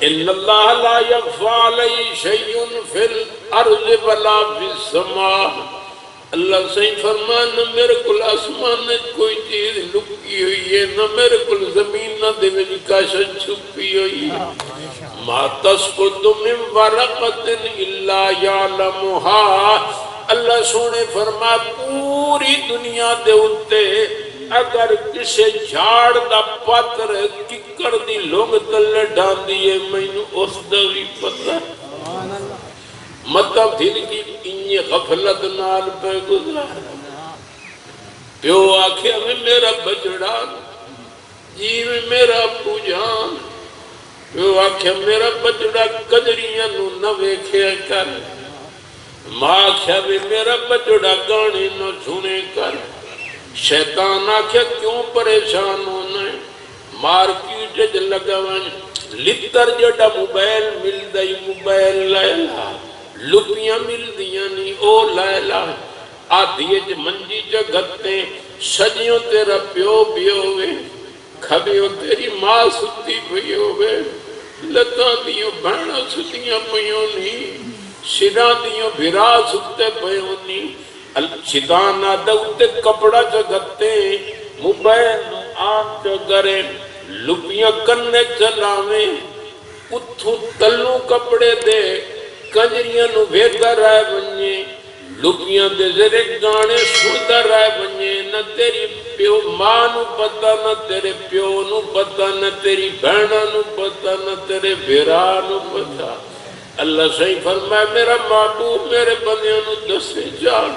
ان اللہ لا یخفی علیہ شیء فی الارض ولا فی السماء، اللہ صحیح فرمان نہ میرے کل آسمان نے کوئی چیز لکی ہوئی ہے، نہ میرے کل زمین نہ دے میں کاشن چھپی ہوئی ہے۔ ما تسقط من ورقۃ الا یعلمها، اللہ سونے فرما پوری دنیا دے اتے اگر کسی جھاڑ دا پتر ککڑ دی لونگ تلے ڈان دیئے مینو اس دا بھی پتہ، مطلب دل کی انہی غفلت نال پہ گزرا۔ پیو آکھیا میں میرا بچڑا، جی میں میرا ابو جان، پیو آکھیا میرا بچڑا کجریاں نو نہ ویکھیا کر، ماں آکھیا بھی میرا بچڑا گانے نو سنے کر، شیطان آکھیا کیوں پریشان ہونا ہے، مارکیٹ جے لگا ون لتر جڑا موبائل مل دائی موبائل لیلا، لپیاں مل دیاں نہیں او لیلا، آدھیے جے منجی جے گھتے سجیوں تیرا پیو بھی ہوئے، کھبیوں تیری ماں ستی بھی ہوئے، لتاں دیوں بھیڑا ستیاں پیوں نہیں، سرا دیوں بھرا ستے پیوں نہیں، شیطان آدھے کپڑا جگتے موبائل نو آن چگرے لپیاں کنے چلاویں اتھو تلو کپڑے دے کنجریاں نو بھیگا رائے بنجے لپیاں دے زرے گانے سوڑتا رائے بنجے، نہ تیری پیو ماں نو پتا، نہ تیرے پیو نو پتا، نہ تیری بہنہ نو پتا، نہ تیرے بھیرا نو پتا۔ اللہ صحیح فرمائے میرا محبوب میرے بندیاں نو دسے جان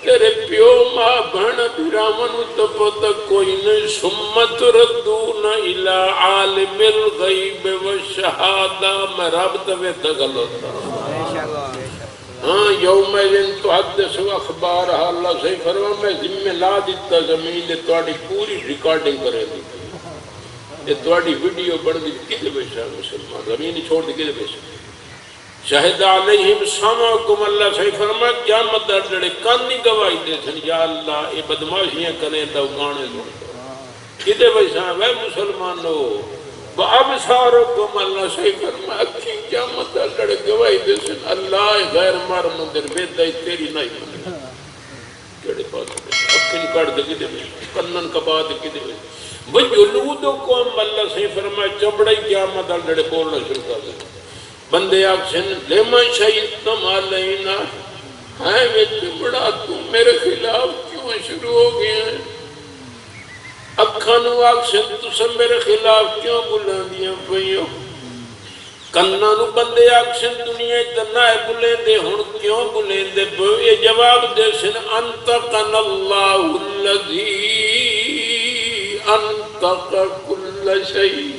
تیرے پیو ماں بہن بھرامن تو پتہ کوئی نہیں، سمت ردون الى عالم الغیب والشہادہ، میں رب توے تغل ہوتا ہاں یوم تو حدث و اخبار، اللہ صحیح فرما میں ذمہ لا دیتا زمین دے توڑی پوری ریکارڈنگ کرے دی، یہ توڑی ویڈیو بڑھ دی کدے بیشا مسلمان زمین چھوڑ دی کدے بیشا، شاہد علیہم سمعکم، اللہ صحیح فرما قیامت در جڑے کانی گواہی دے سن، یا اللہ یہ بدماشیاں کریں دا گانے سنتا کدے بیشا وے مسلمانو، وَأَبْصَارُكُمْ، اللہ صحیح فرما اکھی قیامت در جڑے گواہی دے سن، اللہ غیر مار مندر بیدائی تیری نہیں مندر کیڑے پاس دے اکھن کڑ دے کدے بیشا کنن کبا دے کدے بیشا وَجُلُودُكُمْ، اللہ صحیح فرما چبڑائی قیامت در جڑے بولنا شروع کر دے بندے آکسن لمن شہدتم علینا، ہائے میں چبڑا تم میرے خلاف کیوں شروع ہو گئے ہیں، اکھانو آکسن تسم میرے خلاف کیوں بلاندیاں پہیو، کنانو بندے آکسن دنیا اتنائے بلیندے ہن کیوں بلیندے پہیو، یہ جواب دے سن انتقن اللہ الذی انتق کل شیء،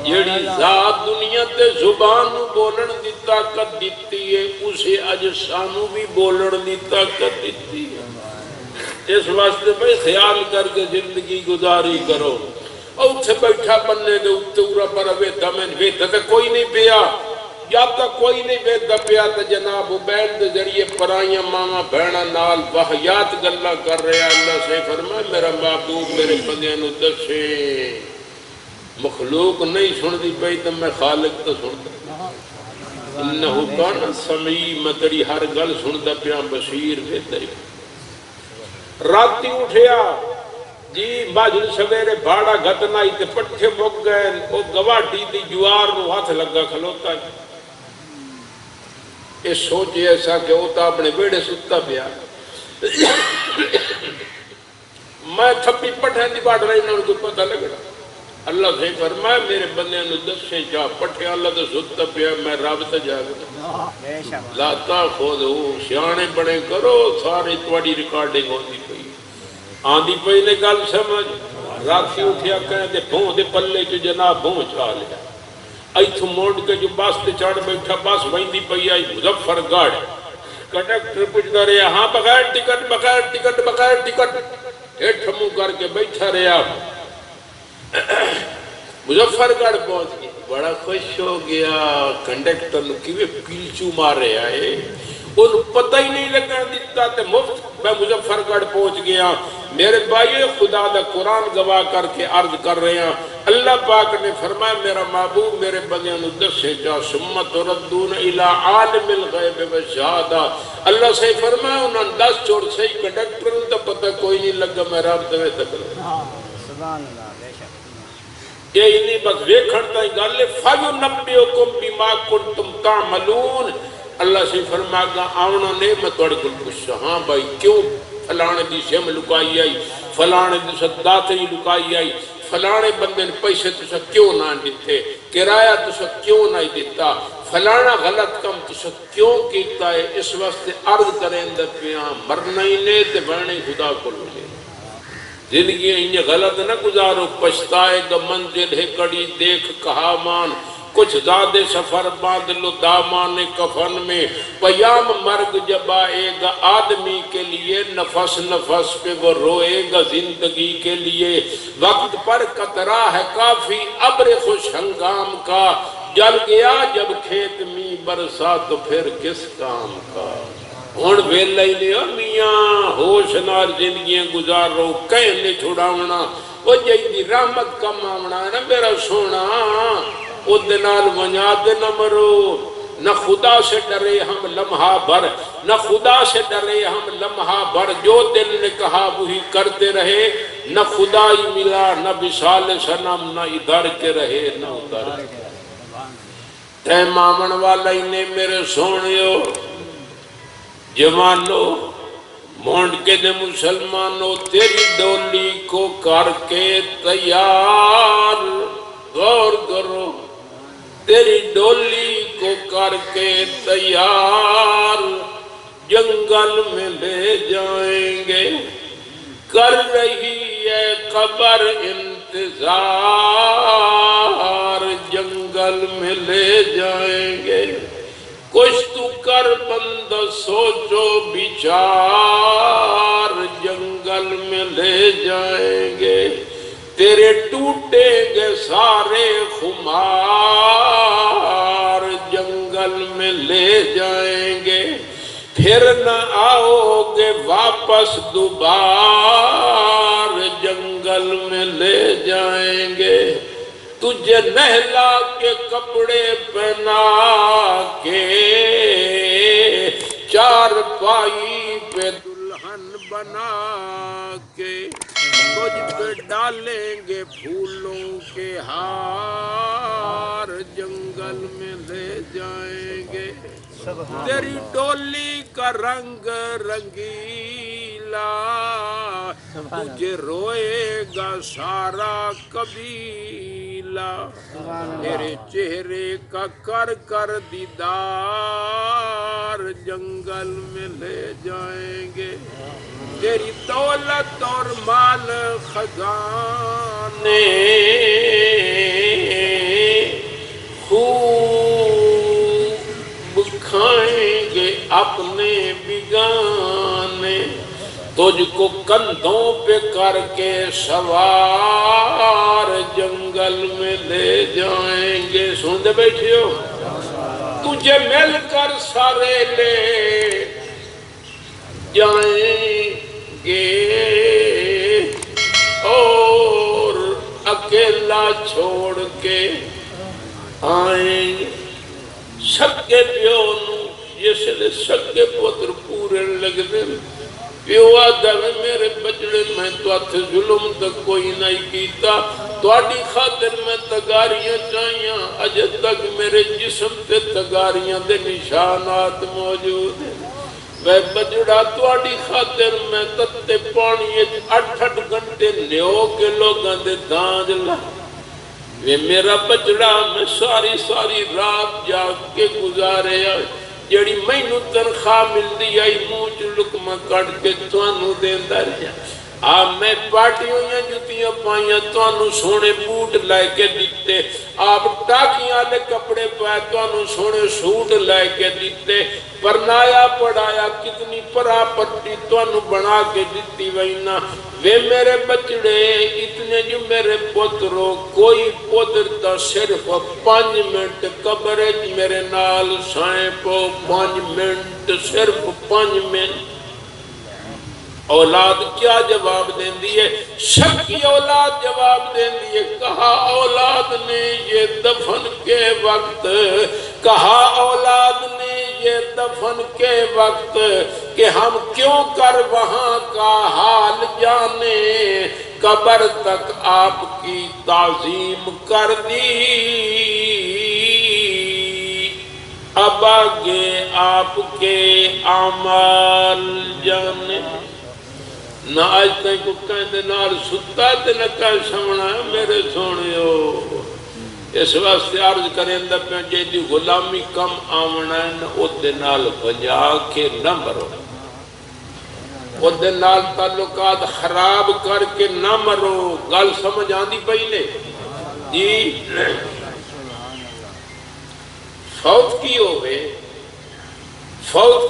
جیڑی ذات دنیا تے زبان نو بولن دی طاقت دیتی ہے اسے اج سانو بھی بولن دی طاقت دیتی ہے، اس واسطے بھئی خیال کر کے زندگی گزاری کرو، اوتھے بیٹھا بننے دے اتورا پر ویدہ میں ویدہ تے کوئی نہیں پیا، یا تک کوئی نہیں ویدہ پیا تے جناب عبید دے ذریعے پرائیاں ماما بہنا نال وحیات گلہ کر رہے، اللہ سے فرمائے میرا محبوب میرے بندیاں نو دسے مخلوق نہیں سن دی پئی تو میں خالق تو سنتا، انہو کانا سمیع، میں تیری ہر گل سنتا پیا بصیر بہتری، راتی اٹھیا جی باجل سویرے بھاڑا گھتنائی تے پٹھے مک گئے، وہ گواٹی دی جوار نو ہاتھ لگا کھلوتا ہے، یہ سوچے ایسا کہ ہوتا اپنے بیڑے ستا پیا، میں تھپی پٹھے دی باٹ رہی نہ کو پتہ لگ رہا، اللہ سے فرمائے میرے بندے نو دسے جا پٹھے اللہ تو ستا پیا میں رب تے جاگتا، لا تاخذو سیانے بڑے کرو، ساری تواڈی ریکارڈنگ ہوندی پئی آندی پئی نے گل سمجھ، راتی اٹھیا کہیں دے بھوں دے پلے چ جناب بھوں چا لیا، ایتھوں موڑ کے جو بس تے چڑھ بیٹھا بس ویندی پئی آئی مظفر گڑھ، کنڈکٹر پوچھدا رہیا ہاں بغیر ٹکٹ بغیر ٹکٹ بغیر ٹکٹ، ہیٹھ منہ کر کے بیٹھا رہیا، مظفر گڑھ پہنچ گئی، بڑا خوش ہو گیا، کنڈکٹر نو کیویں پیلچو مارے آئے، ان پتہ ہی نہیں لگا دیتا تے مفت میں مظفر گڑھ پہنچ گیا، میرے بھائی خدا دا قرآن گواہ کر کے عرض کر رہے ہیں اللہ پاک نے فرمایا میرا محبوب میرے بندیاں نو دسے جا سمت ردون الی عالم الغیب والشہادہ اللہ سے فرمایا انہوں نے 10 چھوڑ صحیح کنڈکٹر تو پتہ کوئی نہیں لگا میں رب دوے تک سبحان اللہ بے شک یہ نہیں بس ویکھن تائیں گل فَيُنَبِّئُكُم بِمَا كُنتُمْ تَعْمَلُونَ اللہ سے فرما گا آونا نے میں توڑے کل پوچھا ہاں بھائی کیوں فلانے دی سیم لکائی آئی فلانے دی صداتری لکائی آئی فلانے بندے نے پیسے تسا کیوں نہ دیتے کرایہ تسا کیوں نہ دیتا فلانا غلط کم تسا کیوں کیتا ہے اس وقت عرض کریں اندر پیاں مرنا ہی نے تے بڑھنے خدا کو لے زندگی انہیں غلط نہ گزارو پشتائے گا منزل ہے کڑی دیکھ کہا مان کچھ زیادہ سفر باندھ لو دامان کفن میں پیام مرگ جب آئے گا آدمی کے لیے نفس نفس پہ وہ روئے گا زندگی کے لیے وقت پر قطرہ ہے کافی ابر خوش ہنگام کا جل گیا جب کھیت میں برسا تو پھر کس کام کا ہون ویلہ ہی لیا میاں ہوش نار زندگیاں گزار رہو کہنے چھوڑاونا وہ جائیدی رحمت کا معاملہ ہے نا میرا سونا او دنال ونیاد نہ مرو نہ خدا سے ڈرے ہم لمحہ بھر نہ خدا سے ڈرے ہم لمحہ بھر جو دل نے کہا وہی کرتے رہے نہ خدا ہی ملا نہ بشال سنم نہ ادھر کے رہے نہ ادھر تے مامن والا ہی نے میرے سونیو جوانو مونڈ کے دے مسلمانوں تیری ڈولی کو کر کے تیار غور کرو تیری ڈولی کو کر کے تیار جنگل میں لے جائیں گے کر رہی ہے قبر انتظار جنگل میں لے جائیں گے کچھ تو کر بندہ سوچو بچار جنگل میں لے جائیں گے تیرے ٹوٹیں گے سارے خمار جنگل میں لے جائیں گے پھر نہ آؤ گے واپس دوبار جنگل میں لے جائیں گے تجھے نہلا کے کپڑے پہنا کے چار پائی پہ دلہن بنا کے تجھ پہ ڈالیں گے پھولوں کے ہار جنگل میں لے جائیں گے تیری ڈولی کا رنگ رنگیلا تجھے روئے گا سارا قبیلہ تیرے چہرے کا کر کر دیدار جنگل میں لے جائیں گے تیری دولت اور مال خزانے خوب کھائیں گے اپنے بگانے تجھ کو کندھوں پہ کر کے سوار جنگل میں لے جائیں گے سن دے بیٹھے ہو تجھے مل کر سارے لے جائیں گے اور اکیلا چھوڑ کے آئیں گے سکے پیو نو جس لئے سکے پتر پورے لگ دے پیو آدھا میرے بچڑے میں تو آتھ ظلم تک کوئی نہیں کیتا تو آڈی خاطر میں تگاریاں چاہیاں اجے تک میرے جسم تے تگاریاں دے نشانات موجود ہیں میں بچڑا تو آڈی خاطر میں تتے پانی 8 گھنٹے نیو کے لوگاں دے دانج لا وہ میرا بچڑا میں ساری رات جاگ کے گزارے آئے جڑی مینو تنخواہ مل دی آئی موچ لکمہ کٹ کے توانو دیندہ رہا آپ میں پارٹیوں یا جتیاں پائیاں توانو سونے بوٹ لائے کے دیتے آپ ٹاکیاں لے کپڑے پائے توانو سونے سوٹ لائے کے دیتے پرنایا پڑھایا کتنی پراپرٹی توانو بنا کے دیتی وینا وے میرے بچڑے اتنے جو میرے پتروں کوئی پتر تا صرف 5 منٹ قبرج میرے نال سائیں پو 5 منٹ صرف 5 منٹ اولاد کیا جواب دین دیئے؟ شکی اولاد جواب دین دیئے، کہا اولاد نے یہ دفن کے وقت، کہا اولاد نے یہ دفن کے وقت کہ ہم کیوں کر وہاں کا حال جانے، قبر تک آپ کی تعظیم کر دی، اب آگے آپ کے اعمال جانے۔ نہ آج تک کو کہندے نال ستا تے نہ کہہ سمنا میرے سونیو، اس واسطے عرض کریں دا پہ جیدی غلامی کم آمنا ہے نہ او دے نال بجا کے نہ مرو، او دے نال تعلقات خراب کر کے نہ مرو۔ گل سمجھ آندی پہلے جی فوت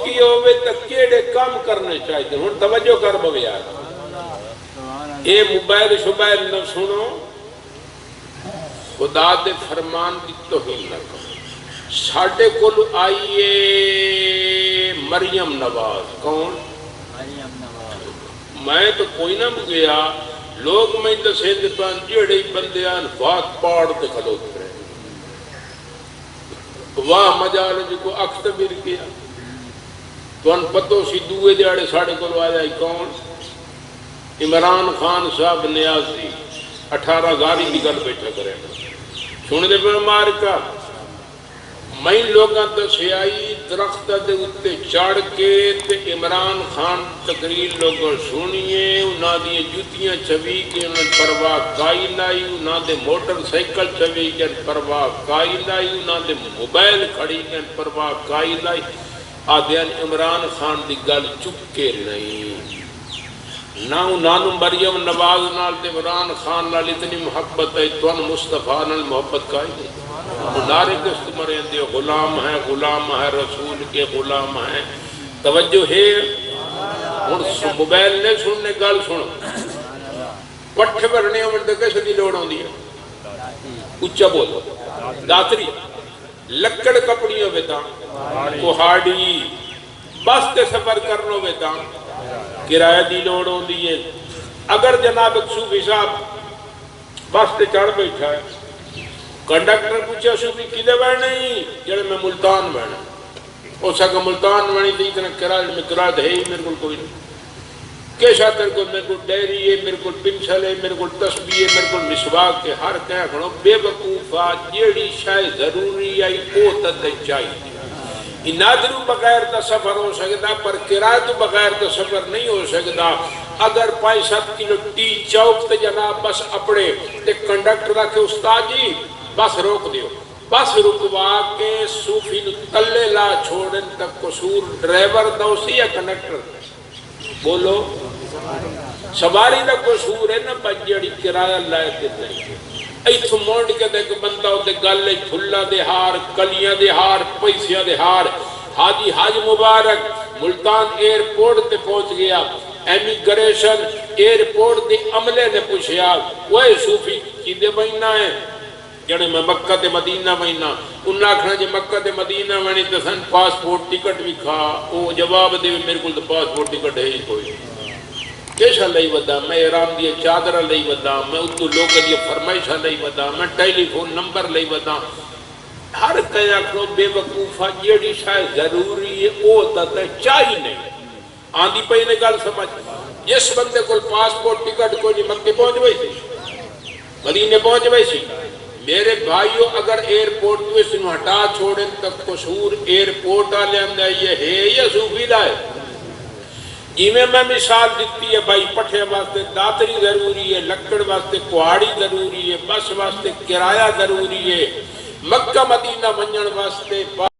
کی ہوئے تو کیڑے کام کرنے چاہیے؟ ہن توجہ کر بو یار، اے موبائل شبائل نہ سنو، خدا دے فرمان دی توہین نہ کرو۔ ساڈے کول آئیے مریم نواز، کون؟ میں تو کوئی نہ گیا، لوگ میں دسے دے پان جڑے بندیاں بات پاڑ تے کھلوت رہے، واہ مجال جی کو اختبر کیا تو ان پتو سی دوئے دیاڑے ساڑھے کو آیا کون؟ عمران خان صاحب نیازی 18 گاری کی گل بیٹھا کرے سن دے پہ مارکا میں لوگاں دسے آئی درخت دے اتے چاڑ کے تے عمران خان تقریر لوگوں سنیے، انہاں دی جوتیاں چوی کے انہاں پرواہ کائی لائی، انہاں دے موٹر سائیکل چوی کے پرواہ کائی لائی، انہاں دے موبائل کھڑی کے پرواہ کائی لائی، آدھیان عمران خان دی گل چکے نہیں، نہ انہاں مریم نواز نال تے عمران خان نال اتنی محبت ہے، تو ان مصطفیٰ نال محبت کائی نہیں۔ نعرے کس مریں دے غلام ہیں رسول کے غلام ہیں۔ توجہ ہے موبائل نے سننے گل سنو، پٹھ بھرنے عمر دے کیسے دی لوڑ ہوندی ہے؟ اچھا بولو، داتری لکڑ کپڑیوں بیتا کوہاڑی بس تے سفر کرنو بیتا کرایہ دی لوڑ ہوندی ہے۔ اگر جناب صوفی صاحب بس تے چڑھ بیٹھا ہے، کنڈکٹر پوچھا صوفی کدے بیٹھنے ہی جڑے میں ملتان بیٹھنا، او سکا ملتان بنی تھی اتنا کرایہ میں کرایہ ہے ہی میرے کو کوئی نہیں، کیسا تر کو میرے کو ڈیری ہے، میرے کو پنسل ہے، میرے کو تسبیح ہے، میرے کو مسواک ہے، ہر کہہ کھڑو بے وقوفا جیڑی شاید ضروری آئی او تے چاہیے۔ نادرو بغیر تا سفر ہو سکتا پر کرایہ تو بغیر تا سفر نہیں ہو سکتا۔ اگر 5-7 کلو ٹی چوک تے جناب بس اپڑے تے کنڈکٹر کے استاد جی بس روک دیو، بس رکوا کے صوفی نو تلے لا چھوڑن تک قصور ڈرائیور دا اسی یا کنڈکٹر بولو؟ سواری دا قصور ہے نا بجڑی کرایہ لائے دیتے ہیں۔ ایتھو موڑ کے دیکھ بندہ ہوتے گلے پھلا دے ہار، کلیاں دے ہار، پیسیاں دے ہار۔ حاجی حاج مبارک ملتان ایئرپورٹ تے پہنچ گیا، امیگریشن ایئرپورٹ دے عملے نے پوچھیا وہ صوفی کی دے بہنا ہے جڑے میں مکہ تے مدینہ بہنا، انہاں آکھنا جے مکہ تے مدینہ بہنی تے سن پاسپورٹ ٹکٹ بھی کھا، وہ جواب دے میرے کو پاسپورٹ ٹکٹ ہے ہی کوئی کیسا لئی ودا، میں ارام دی چادر لئی ودا، میں اتو لوگ دی فرمائشہ لئی ودا، میں ٹیلی فون نمبر لئی ودا۔ ہر کہیں آکھنو بے وقوفہ جیڑی شاید ضروری ہے او تا چاہی نہیں آندھی پہ انہیں گل سمجھ۔ جس بندے کو پاسپورٹ ٹکٹ کو نہیں مکہ پہنچ گئی تھی، مدینے پہنچ گئی تھی، میرے بھائیوں اگر ایئرپورٹ تو اس نے ہٹا چھوڑیں تک قصور ایئرپورٹ آلے اندر یہ ہے یا صوفی لائے؟ جی میں مثال دیتی ہے بھائی پٹھے واسطے داتری ضروری ہے، لکڑ واسطے کوہاڑی ضروری ہے، بس واسطے کرایہ ضروری ہے، مکہ مدینہ ونجن واسطے